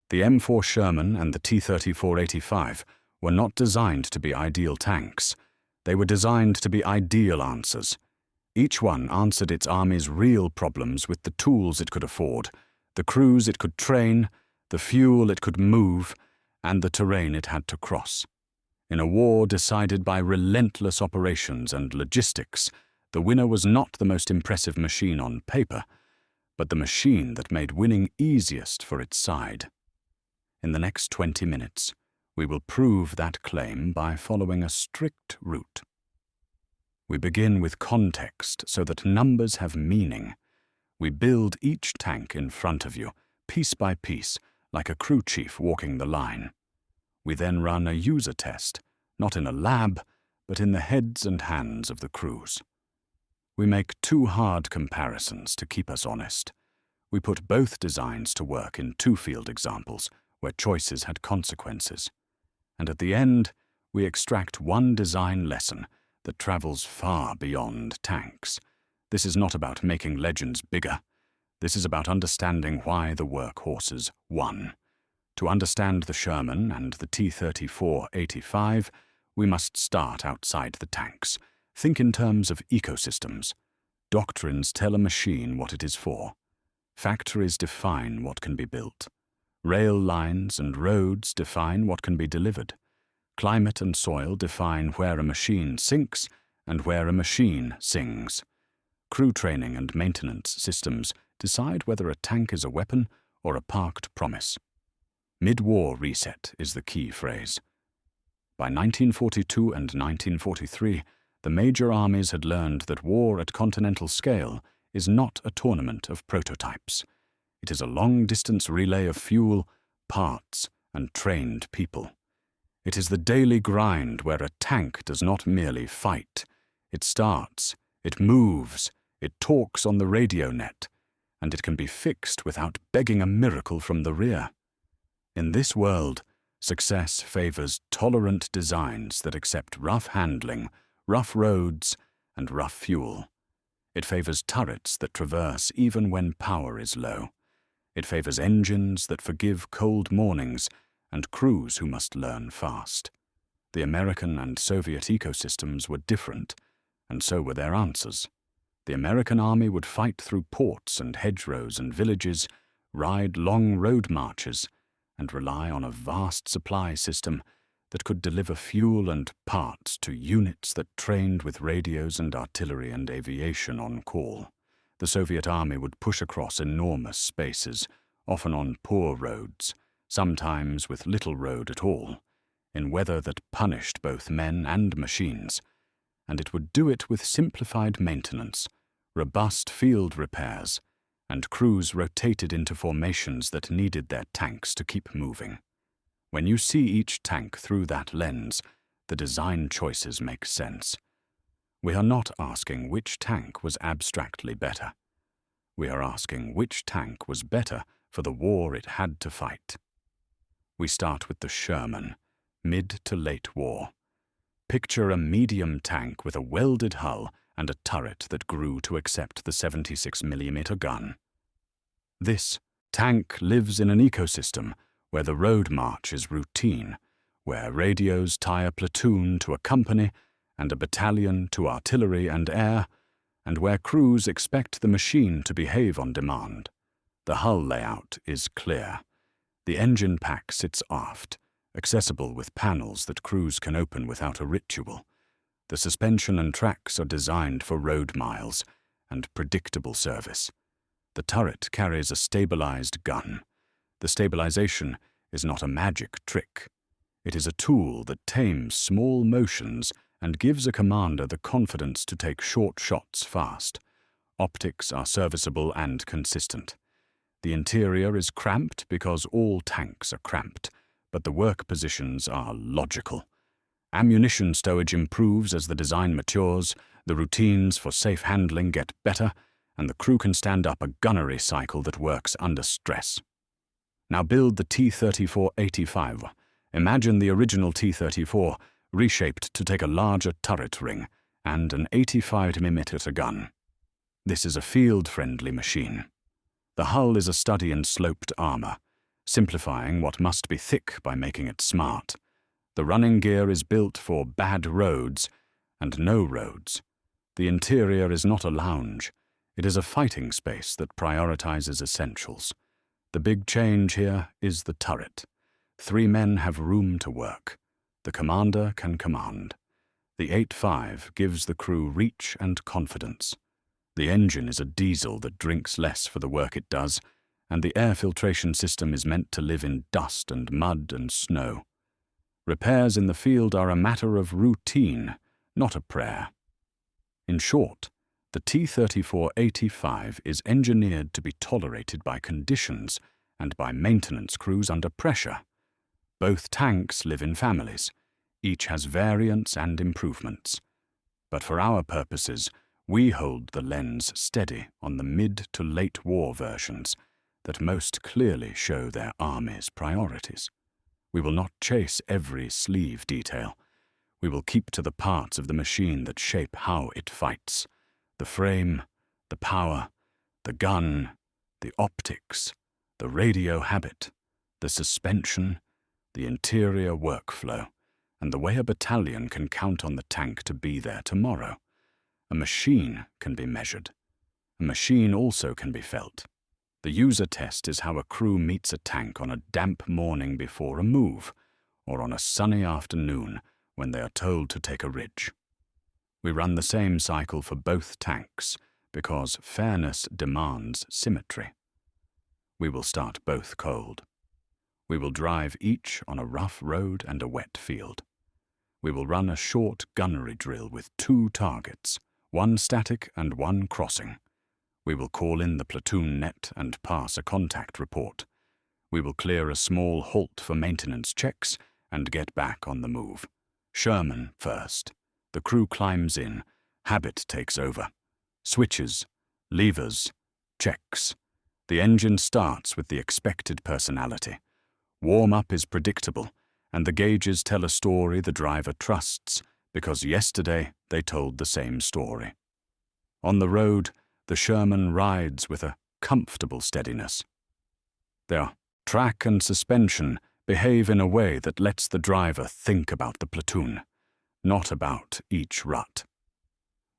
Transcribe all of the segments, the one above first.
The M4 Sherman and the T-34-85 were not designed to be ideal tanks. They were designed to be ideal answers. Each one answered its army's real problems with the tools it could afford, the crews it could train, the fuel it could move, and the terrain it had to cross. In a war decided by relentless operations and logistics, the winner was not the most impressive machine on paper, but the machine that made winning easiest for its side. In the next 20 minutes, we will prove that claim by following a strict route. We begin with context so that numbers have meaning. We build each tank in front of you, piece by piece, like a crew chief walking the line. We then run a user test, not in a lab, but in the heads and hands of the crews. We make two hard comparisons to keep us honest. We put both designs to work in two field examples where choices had consequences. And at the end, we extract one design lesson that travels far beyond tanks. This is not about making legends bigger. This is about understanding why the workhorses won. To understand the Sherman and the T-34-85, we must start outside the tanks. Think in terms of ecosystems. Doctrines tell a machine what it is for. Factories define what can be built. Rail lines and roads define what can be delivered. Climate and soil define where a machine sinks and where a machine sings. Crew training and maintenance systems decide whether a tank is a weapon or a parked promise. Mid-war reset is the key phrase. By 1942 and 1943, the major armies had learned that war at continental scale is not a tournament of prototypes. It is a long-distance relay of fuel, parts, and trained people. It is the daily grind where a tank does not merely fight. It starts, it moves, it talks on the radio net, and it can be fixed without begging a miracle from the rear. In this world, success favors tolerant designs that accept rough handling, rough roads, and rough fuel. It favors turrets that traverse even when power is low. It favors engines that forgive cold mornings and crews who must learn fast. The American and Soviet ecosystems were different, and so were their answers. The American army would fight through ports and hedgerows and villages, ride long road marches, and rely on a vast supply system that could deliver fuel and parts to units that trained with radios and artillery and aviation on call. The Soviet army would push across enormous spaces, often on poor roads, sometimes with little road at all, in weather that punished both men and machines, and it would do it with simplified maintenance, robust field repairs, and crews rotated into formations that needed their tanks to keep moving. When you see each tank through that lens, the design choices make sense. We are not asking which tank was abstractly better. We are asking which tank was better for the war it had to fight. We start with the Sherman, mid to late war. Picture a medium tank with a welded hull and a turret that grew to accept the 76mm gun. This tank lives in an ecosystem where the road march is routine, where radios tie a platoon to a company and a battalion to artillery and air, and where crews expect the machine to behave on demand. The hull layout is clear. The engine pack sits aft, accessible with panels that crews can open without a ritual. The suspension and tracks are designed for road miles and predictable service. The turret carries a stabilized gun. The stabilization is not a magic trick. It is a tool that tames small motions and gives a commander the confidence to take short shots fast. Optics are serviceable and consistent. The interior is cramped because all tanks are cramped, but the work positions are logical. Ammunition stowage improves as the design matures, the routines for safe handling get better, and the crew can stand up a gunnery cycle that works under stress. Now build the T-34-85. Imagine the original T-34 reshaped to take a larger turret ring and an 85mm gun. This is a field-friendly machine. The hull is a study in sloped armor. simplifying what must be thick by making it smart. The running gear is built for bad roads and no roads. The interior is not a lounge. It is a fighting space that prioritizes essentials. The big change here is the turret. 3 men have room to work. The commander can command. The 8.5 gives the crew reach and confidence. The engine is a diesel that drinks less for the work it does, and the air filtration system is meant to live in dust and mud and snow. Repairs in the field are a matter of routine, not a prayer. In short, the T-34-85 is engineered to be tolerated by conditions and by maintenance crews under pressure. Both tanks live in families. Each has variants and improvements. But for our purposes, we hold the lens steady on the mid to late war versions that most clearly show their army's priorities. We will not chase every sleeve detail. We will keep to the parts of the machine that shape how it fights: the frame, the power, the gun, the optics, the radio habit, the suspension, the interior workflow, and the way a battalion can count on the tank to be there tomorrow. A machine can be measured. A machine also can be felt. The user test is how a crew meets a tank on a damp morning before a move, or on a sunny afternoon when they are told to take a ridge. We run the same cycle for both tanks because fairness demands symmetry. We will start both cold. We will drive each on a rough road and a wet field. We will run a short gunnery drill with 2 targets, 1 static and 1 crossing. We will call in the platoon net and pass a contact report. We will clear a small halt for maintenance checks and get back on the move. Sherman first. The crew climbs in. Habit takes over. Switches, levers, checks. The engine starts with the expected personality. Warm-up is predictable, and the gauges tell a story the driver trusts, because yesterday they told the same story. On the road, the Sherman rides with a comfortable steadiness. Their track and suspension behave in a way that lets the driver think about the platoon, not about each rut.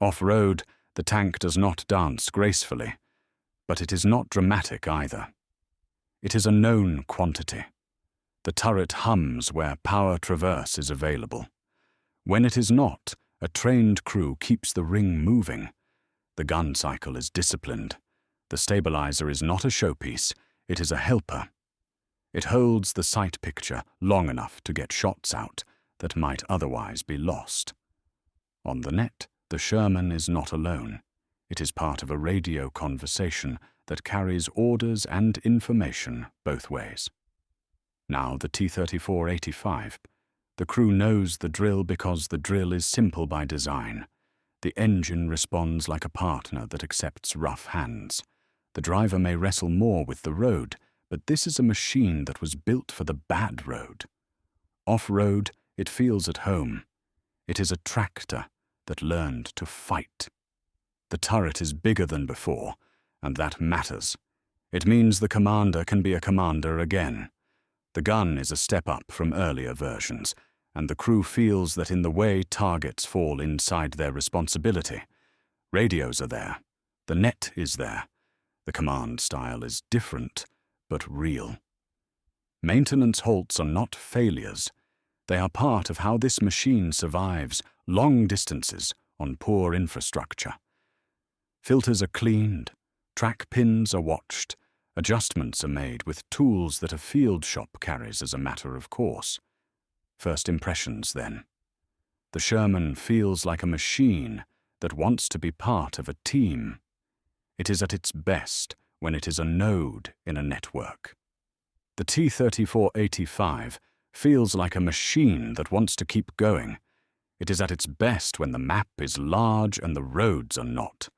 Off-road, the tank does not dance gracefully, but it is not dramatic either. It is a known quantity. The turret hums where power traverse is available. When it is not, a trained crew keeps the ring moving. The gun cycle is disciplined. The stabilizer is not a showpiece, it is a helper. It holds the sight picture long enough to get shots out that might otherwise be lost. On the net, the Sherman is not alone. It is part of a radio conversation that carries orders and information both ways. Now the T-34-85. The crew knows the drill because the drill is simple by design. The engine responds like a partner that accepts rough hands. The driver may wrestle more with the road, but this is a machine that was built for the bad road. Off-road, it feels at home. It is a tractor that learned to fight. The turret is bigger than before, and that matters. It means the commander can be a commander again. The gun is a step up from earlier versions, and the crew feels that in the way targets fall inside their responsibility. Radios are there. The net is there. The command style is different, but real. Maintenance halts are not failures. They are part of how this machine survives long distances on poor infrastructure. Filters are cleaned, track pins are watched, adjustments are made with tools that a field shop carries as a matter of course. First impressions, then. The Sherman feels like a machine that wants to be part of a team. It is at its best when it is a node in a network. The T-34-85 feels like a machine that wants to keep going. It is at its best when the map is large and the roads are not.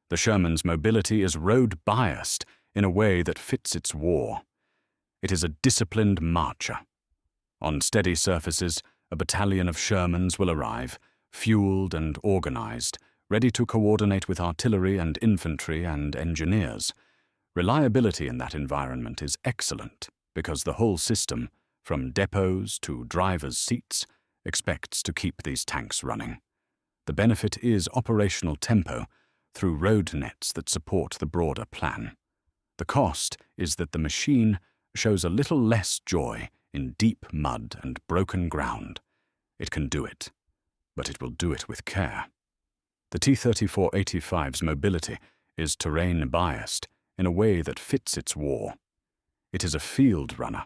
The Sherman's mobility is road-biased in a way that fits its war. It is a disciplined marcher. On steady surfaces, a battalion of Shermans will arrive, fueled and organized, ready to coordinate with artillery and infantry and engineers. Reliability in that environment is excellent. because the whole system, from depots to drivers' seats, expects to keep these tanks running. The benefit is operational tempo through road nets that support the broader plan. The cost is that the machine shows a little less joy in deep mud and broken ground. It can do it, but it will do it with care. The T-34-85's mobility is terrain-biased in a way that fits its war. It is a field runner.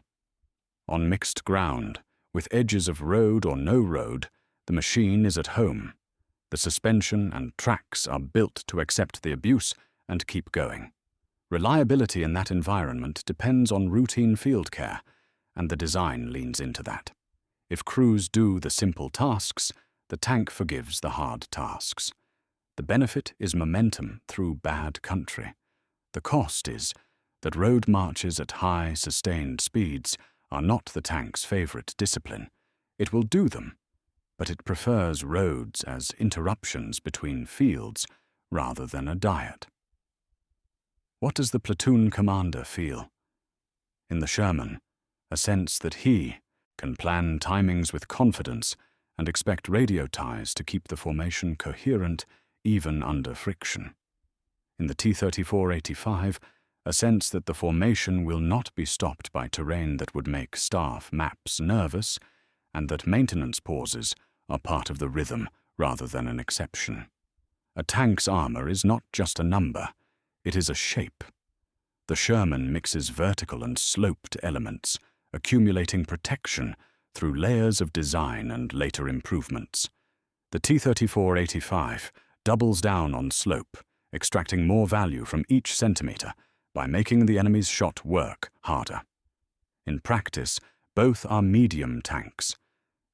On mixed ground, with edges of road or no road, the machine is at home. The suspension and tracks are built to accept the abuse and keep going. Reliability in that environment depends on routine field care, and the design leans into that. If crews do the simple tasks, the tank forgives the hard tasks. The benefit is momentum through bad country. The cost is that road marches at high, sustained speeds are not the tank's favorite discipline. It will do them, but it prefers roads as interruptions between fields rather than a diet. What does the platoon commander feel? In the Sherman, a sense that he can plan timings with confidence and expect radio ties to keep the formation coherent even under friction. In the T-34-85, a sense that the formation will not be stopped by terrain that would make staff maps nervous, and that maintenance pauses are part of the rhythm rather than an exception. A tank's armor is not just a number, it is a shape. The Sherman mixes vertical and sloped elements, accumulating protection through layers of design and later improvements. The T-34-85 doubles down on slope, extracting more value from each centimeter by making the enemy's shot work harder. In practice, both are medium tanks.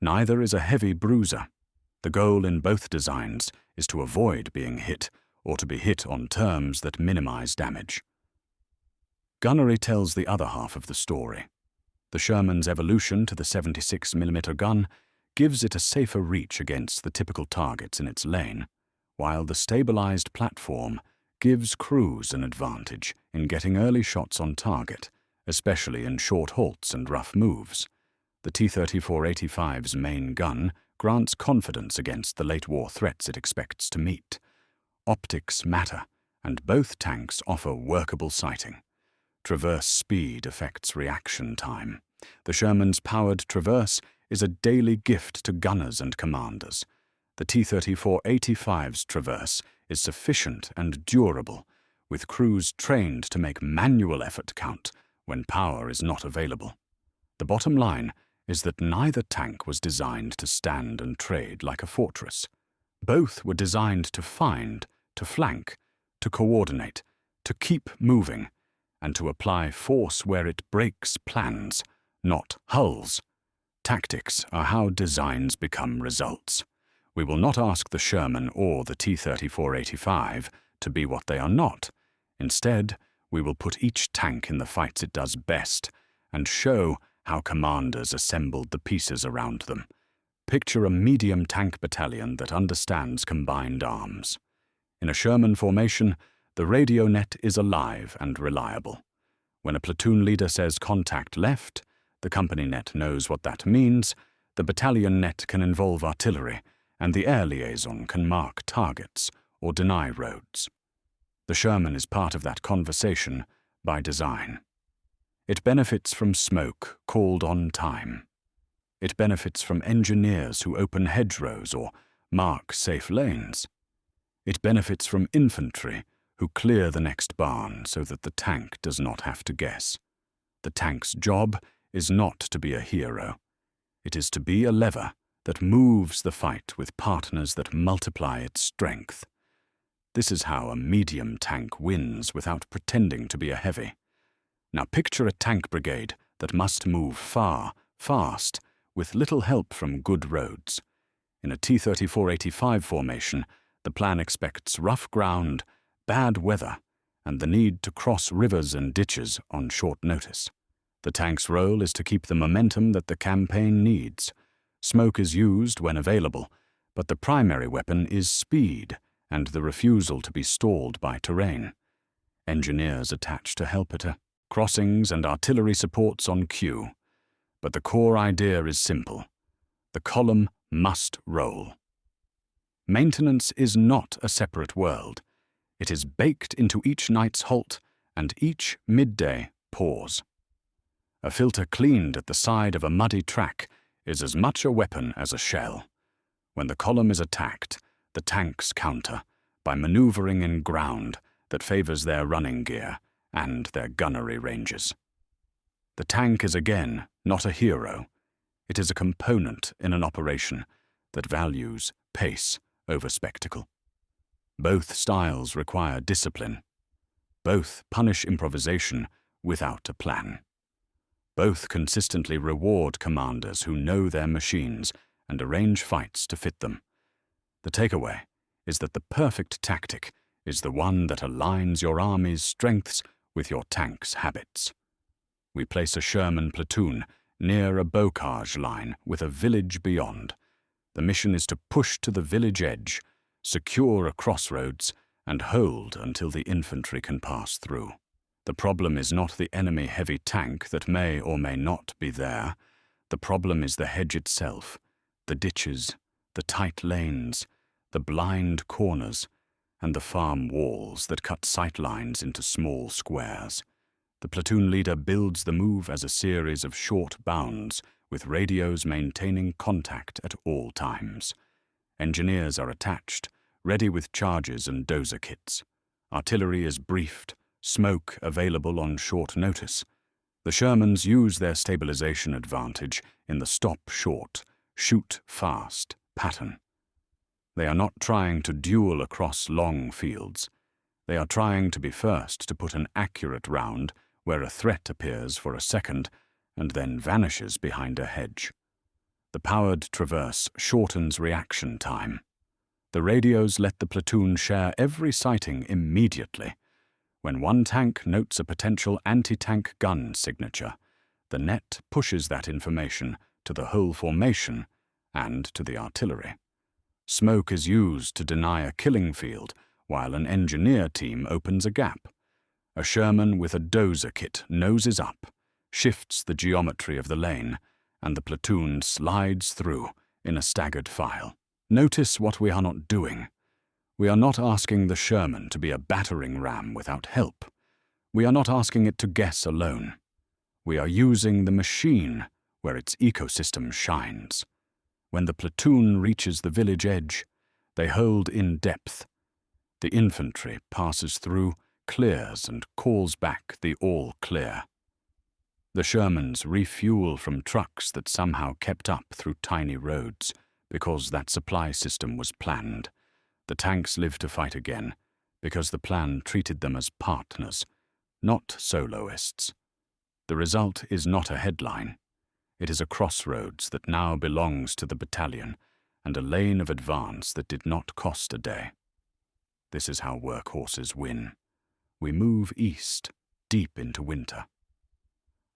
Neither is a heavy bruiser. The goal in both designs is to avoid being hit or to be hit on terms that minimize damage. Gunnery tells the other half of the story. The Sherman's evolution to the 76mm gun gives it a safer reach against the typical targets in its lane, while the stabilized platform gives crews an advantage in getting early shots on target, especially in short halts and rough moves. The T-34-85's main gun grants confidence against the late-war threats it expects to meet. Optics matter, and both tanks offer workable sighting. Traverse speed affects reaction time. The Sherman's powered traverse is a daily gift to gunners and commanders. The T-34-85's traverse is sufficient and durable, with crews trained to make manual effort count when power is not available. The bottom line is that neither tank was designed to stand and trade like a fortress. Both were designed to find, to flank, to coordinate, to keep moving, and to apply force where it breaks plans, not hulls. Tactics are how designs become results. We will not ask the Sherman or the T-34-85 to be what they are not. Instead, we will put each tank in the fights it does best and show how commanders assembled the pieces around them. Picture a medium tank battalion that understands combined arms. In a Sherman formation, the radio net is alive and reliable. When a platoon leader says contact left, the company net knows what that means, the battalion net can involve artillery, and the air liaison can mark targets or deny roads. The Sherman is part of that conversation by design. It benefits from smoke called on time. It benefits from engineers who open hedgerows or mark safe lanes. It benefits from infantry who clear the next barn so that the tank does not have to guess. The tank's job is not to be a hero. It is to be a lever that moves the fight with partners that multiply its strength. This is how a medium tank wins without pretending to be a heavy. Now picture a tank brigade that must move far, fast, with little help from good roads. In a T-34-85 formation, the plan expects rough ground, bad weather, and the need to cross rivers and ditches on short notice. The tank's role is to keep the momentum that the campaign needs. Smoke is used when available, but the primary weapon is speed and the refusal to be stalled by terrain. Engineers attach to help it a crossings and artillery supports on cue. But the core idea is simple. The column must roll. Maintenance is not a separate world. It is baked into each night's halt and each midday pause. A filter cleaned at the side of a muddy track is as much a weapon as a shell. When the column is attacked, the tanks counter by maneuvering in ground that favors their running gear and their gunnery ranges. The tank is again not a hero. It is a component in an operation that values pace over spectacle. Both styles require discipline. Both punish improvisation without a plan. Both consistently reward commanders who know their machines and arrange fights to fit them. The takeaway is that the perfect tactic is the one that aligns your army's strengths with your tank's habits. We place a Sherman platoon near a bocage line with a village beyond. The mission is to push to the village edge, secure a crossroads, and hold until the infantry can pass through. The problem is not the enemy heavy tank that may or may not be there. The problem is the hedge itself, the ditches, the tight lanes, the blind corners, and the farm walls that cut sight lines into small squares. The platoon leader builds the move as a series of short bounds, with radios maintaining contact at all times. Engineers are attached, ready with charges and dozer kits. Artillery is briefed, smoke available on short notice. The Shermans use their stabilization advantage in the stop short, shoot fast pattern. They are not trying to duel across long fields. They are trying to be first to put an accurate round where a threat appears for a second and then vanishes behind a hedge. The powered traverse shortens reaction time. The radios let the platoon share every sighting immediately. When one tank notes a potential anti-tank gun signature, the net pushes that information to the whole formation and to the artillery. Smoke is used to deny a killing field, while an engineer team opens a gap. A Sherman with a dozer kit noses up, shifts the geometry of the lane, and the platoon slides through in a staggered file. Notice what we are not doing. We are not asking the Sherman to be a battering ram without help. We are not asking it to guess alone. We are using the machine where its ecosystem shines. When the platoon reaches the village edge, they hold in depth. The infantry passes through, clears, and calls back the all clear. The Shermans refuel from trucks that somehow kept up through tiny roads, because that supply system was planned. The tanks live to fight again, because the plan treated them as partners, not soloists. The result is not a headline. It is a crossroads that now belongs to the battalion, and a lane of advance that did not cost a day. This is how workhorses win. We move east, deep into winter.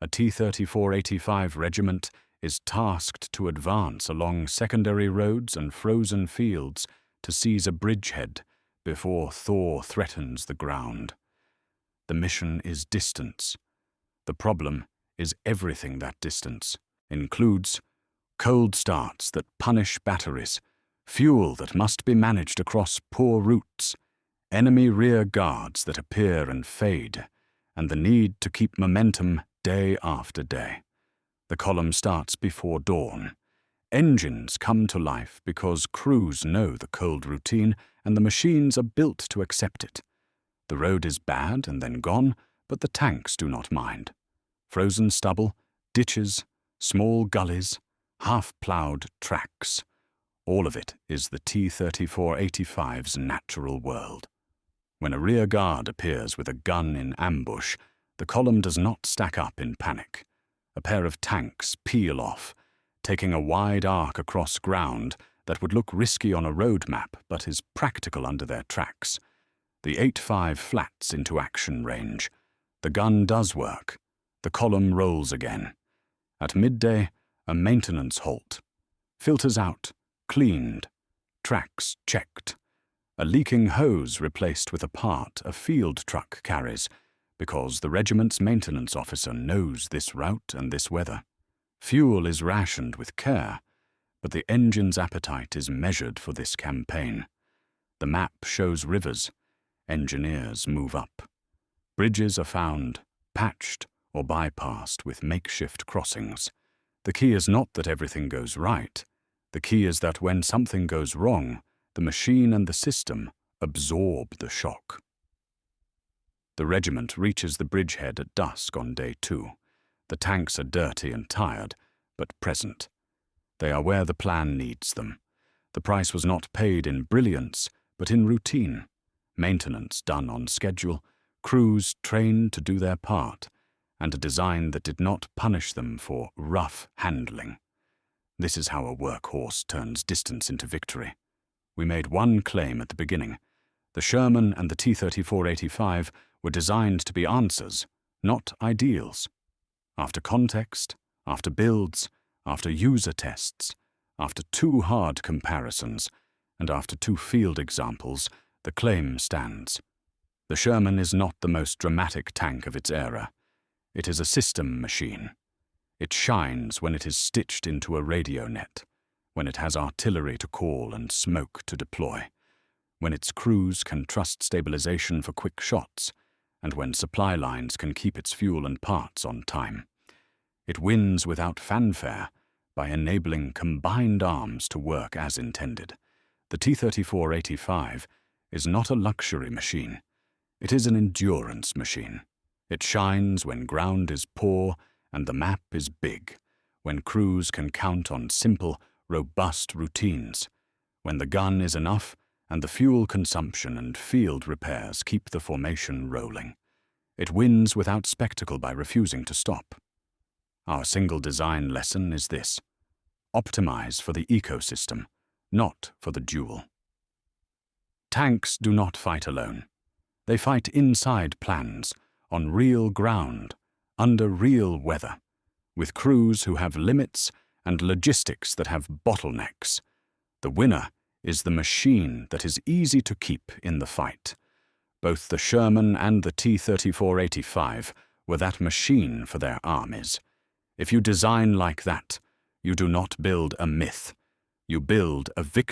A T-34-85 regiment is tasked to advance along secondary roads and frozen fields to seize a bridgehead before thaw threatens the ground. The mission is distance. The problem is everything that distance includes: cold starts that punish batteries, fuel that must be managed across poor routes, enemy rear guards that appear and fade, and the need to keep momentum day after day. The column starts before dawn. Engines come to life because crews know the cold routine and the machines are built to accept it. The road is bad and then gone, but the tanks do not mind. Frozen stubble, ditches, small gullies, half-ploughed tracks. All of it is the T-34-85's natural world. When a rear guard appears with a gun in ambush, the column does not stack up in panic. A pair of tanks peel off, taking a wide arc across ground that would look risky on a road map but is practical under their tracks. The 8.5 flats into action range. The gun does work. The column rolls again. At midday, a maintenance halt. Filters out, cleaned, tracks checked. A leaking hose replaced with a part a field truck carries, because the regiment's maintenance officer knows this route and this weather. Fuel is rationed with care, but the engine's appetite is measured for this campaign. The map shows rivers. Engineers move up. Bridges are found, patched, or bypassed with makeshift crossings. The key is not that everything goes right. The key is that when something goes wrong, the machine and the system absorb the shock. The regiment reaches the bridgehead at dusk on day 2. The tanks are dirty and tired, but present. They are where the plan needs them. The price was not paid in brilliance, but in routine. Maintenance done on schedule, crews trained to do their part, and a design that did not punish them for rough handling. This is how a workhorse turns distance into victory. We made one claim at the beginning. The Sherman and the T-34-85 were designed to be answers, not ideals. After context, after builds, after user tests, after 2 hard comparisons, and after 2 field examples, the claim stands. The Sherman is not the most dramatic tank of its era. It is a system machine. It shines when it is stitched into a radio net, when it has artillery to call and smoke to deploy, when its crews can trust stabilization for quick shots, and when supply lines can keep its fuel and parts on time. It wins without fanfare by enabling combined arms to work as intended. The T-34-85 is not a luxury machine. It is an endurance machine. It shines when ground is poor and the map is big, when crews can count on simple, robust routines, when the gun is enough and the fuel consumption and field repairs keep the formation rolling. It wins without spectacle by refusing to stop. Our single design lesson is this: optimize for the ecosystem, not for the duel. Tanks do not fight alone. They fight inside plans, on real ground, under real weather, with crews who have limits and logistics that have bottlenecks. The winner is the machine that is easy to keep in the fight. Both the Sherman and the T-34-85 were that machine for their armies. If you design like that, you do not build a myth. You build a victory.